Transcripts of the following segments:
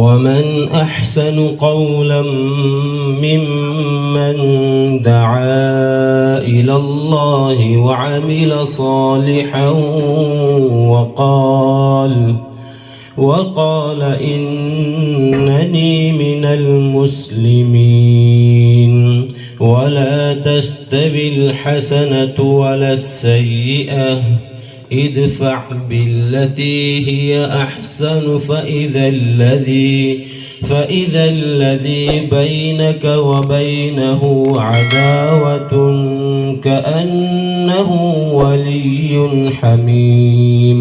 ومن أحسن قولا ممن دعا إلى الله وعمل صالحا وقال إنني من المسلمين ولا تستوي الحسنة ولا السيئة ادفع بالتي هي أحسن فإذا الذي بينك وبينه عداوة كأنه ولي حميم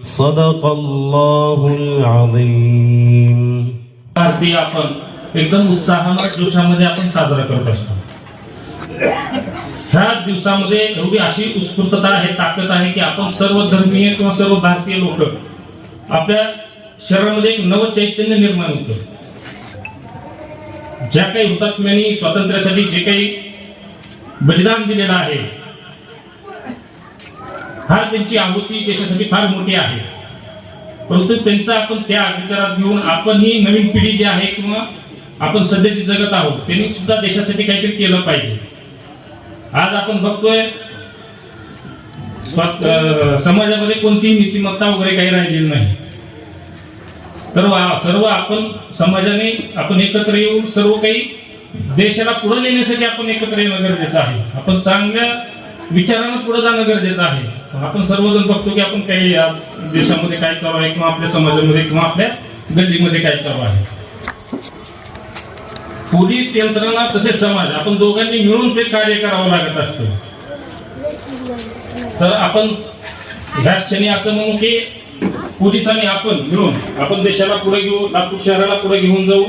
صدق الله العظيم. भारतीय आपण एकदम उत्साहामध्ये जोशामध्ये आपण साजरा करत असतो. ह्या दिवसामध्ये एवढी अशी उत्स्फूर्तता आहे, ताकद आहे की आपण सर्व धर्मीय किंवा सर्व भारतीय लोक आपल्या शरीरामध्ये एक नव चैतन्य निर्माण होतं. ज्या काही हुतात्म्यांनी स्वातंत्र्यासाठी जे काही बलिदान दिलेलं आहे, हा त्यांची आहुती देशासाठी फार मोठी आहे. परंतु त्यांचा आपण त्या विचारात घेऊन आपण ही नवीन पिढी जी आहे किंवा आपण सध्याची जगत आहोत त्यांनी सुद्धा देशासाठी काहीतरी केलं पाहिजे. आज आपण बघतोय समाजामध्ये कोणतीही नीतिमत्ता वगैरे काही राहिलेली नाही. तर सर्व आपण समाजाने आपण एकत्र येऊन सर्व काही देशाला पुढे नेण्यासाठी आपण एकत्र येणं गरजेचं आहे. आपण चांगल्या विचारानं पुढे जाणं गरजेचं आहे. आपण सर्वजण बघतो की आपण काही आज देशामध्ये काय चालू आहे किंवा आपल्या समाजामध्ये किंवा आपल्या गल्लीमध्ये काय चालू आहे. पोलीस यंत्रणा तसेच समाज आपण दोघांनी मिळून ते कार्य करावं लागत असतं. तर आपण ह्या क्षणी असं म्हणू की पोलिसांनी आपण मिळून आपण देशाला पुढे घेऊ, लातूर शहराला पुढे घेऊन जाऊ.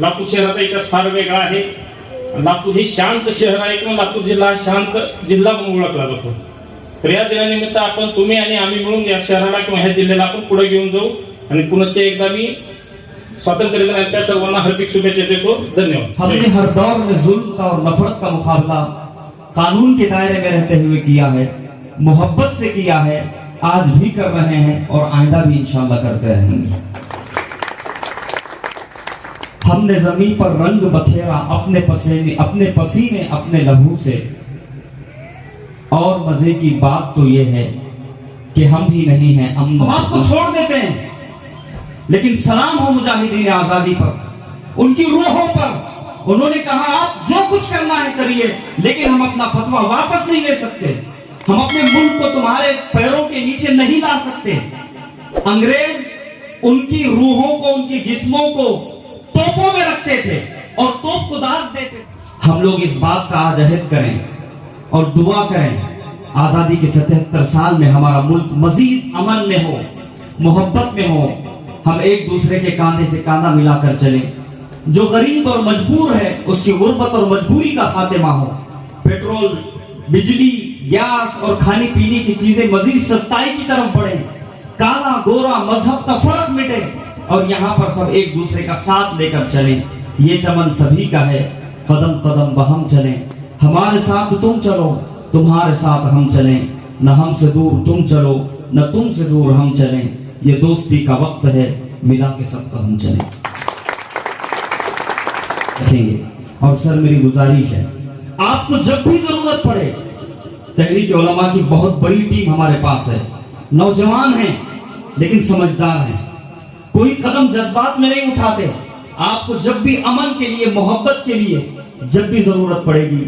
लातूर शहराचा इतिहास फार वेगळा आहे. लातूर हे शांत शहर आहे किंवा लातूर जिल्हा शांत जिल्हा म्हणून ओळखला जातो. तर या दिनानिमित्त आपण तुम्ही आणि आम्ही मिळून या शहराला किंवा ह्या जिल्ह्याला आपण पुढे घेऊन जाऊ. आणि पुनश्च एकदा मी स्वातंत्र्य दिनाच्या सर्वांना हार्दिक शुभेच्छा देतो. धन्यवाद. हमने हर दौर में जुल्म का और नफरत का मुकाबला कानून के दायरे में रहते हुए किया है, मोहब्बत से किया है, आज भी कर रहे हैं और आइंदा भी इंशाअल्लाह करते रहेंगे. हमने जमीन पर रंग बखेरा अपने पसीने अपने लहू से. और मजे की बात तो ये है कि हम भी नहीं हैं अमन. हम आपको छोड़ देते हैं, लेकिन सलाम हो मुजाहिदीन आजादी पर, उनकी रूहों पर. उन्होंने कहा आप जो कुछ करना है करिए, लेकिन हम अपना फतवा वापस नहीं ले सकते. हम अपने मुल्क को तुम्हारे पैरों के नीचे नहीं ला सकते. अंग्रेज उनकी रूहों को, उनकी जिस्मों को तोपों में रखते थे और तोप को दाग देते. हम लोग इस बात का आज अहद करें और दुआ करें आजादी के 77 साल में हमारा मुल्क मजीद अमन में हो, मोहब्बत में हो. हम एक दूसरे के कांधे से कांधा मिलाकर चलें. जो गरीब और मजबूर है उसकी गुर्बत और मजबूरी का खात्मा हो. पेट्रोल, बिजली, गैस और खाने पीने की चीजें मजीद सस्ताई की तरफ बढ़े. काला गोरा मजहब का फर्क मिटे और यहाँ पर सब एक दूसरे का साथ लेकर चलें. ये चमन सभी का है, कदम कदम बहम चलें. हमारे साथ तुम चलो, तुम्हारे साथ हम चलें. न हमसे दूर तुम चलो, न तुमसे दूर हम चलें. ये दोस्ती का वक्त है, मिला के सब हम चलें. रखेंगे. और सर मेरी गुजारिश है, आपको जब भी जरूरत पड़े, तहरीक उलमा की बहुत बड़ी टीम हमारे पास है. नौजवान हैं लेकिन समझदार हैं, कोई कदम जज्बात में नहीं उठाते. आपको जब भी अमन के लिए, मोहब्बत के लिए जब भी जरूरत पड़ेगी,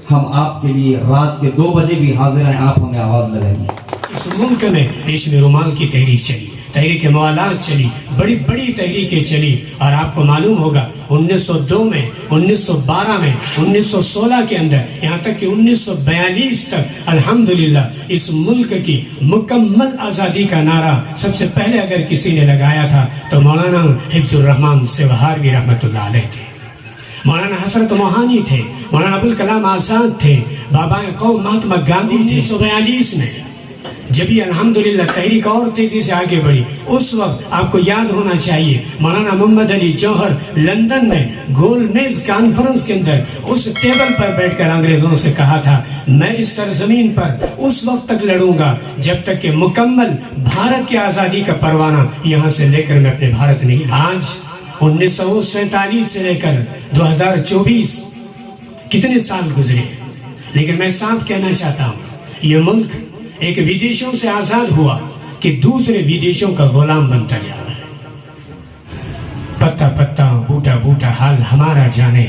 हम आपके लिए रात के 2 बजे भी हाजिर हैं. आप हमें आवाज लगाएंगे. इस मुल्क में देश में रुमाल की तहरीक चली, तहरीक मवालात चली, बड़ी बड़ी तहरीकें चली. और आपको मालूम होगा 1902 में, 1912 में, 1916 के अंदर, यहाँ तक कि 1942 तक अल्हम्दुलिल्लाह इस मुल्क की मुकम्मल आज़ादी का नारा सबसे पहले अगर किसी ने लगाया था तो मौलाना हिफ्जुर रहमान सेवहारवी रहमतुल्लाह अलैह थे. मौलाना हसरत मोहानी थे, मौलाना अबुल कलाम आजाद थे, बाबा कौम महात्मा गांधी थे. 1942 में जब ये अल्हम्दुलिल्लाह तहरीक और तेजी से आगे बढ़ी, उस वक्त आपको याद होना चाहिए मौलाना मोहम्मद अली जौहर लंदन में गोल मेज कॉन्फ्रेंस के अंदर उस टेबल पर बैठकर अंग्रेजों से कहा था, मैं इस सरजमीन पर उस वक्त तक लड़ूंगा जब तक कि मुकम्मल भारत की आज़ादी का परवाना यहाँ से लेकर मैं अपने भारत नहीं। आज 1947 से लेकर 2024 कितने साल गुजरे, लेकिन मैं साफ कहना चाहता हूँ, ये मुल्क एक विदेशों से आजाद हुआ कि दूसरे विदेशों का गुलाम बनता जा रहा है। पत्ता पत्ता बूटा बूटा हाल हमारा जाने,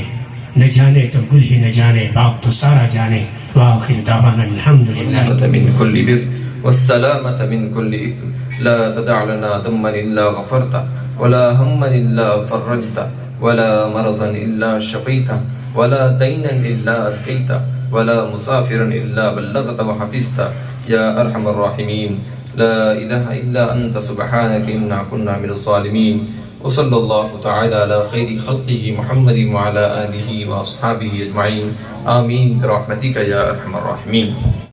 न जाने तो गुल ही न जाने, बाग तो सारा जाने। वाखिर दावाना अल्हम्दुलिल्लाह من كل بر والسلامة من كل إثم لا تدع لنا ذنبا إلا غفرته ولا هما إلا فرجته ولا مرضا إلا شفيته ولا دينا إلا أديته ولا مسافرا إلا بلغته وحفظته يا أرحم الراحمين. لا إله إلا أنت سبحانك إنا كنا من الظالمين. وصلى الله تعالى على خير خلقه محمد وعلى آله وأصحابه أجمعين. آمين برحمتك يا أرحم الراحمين.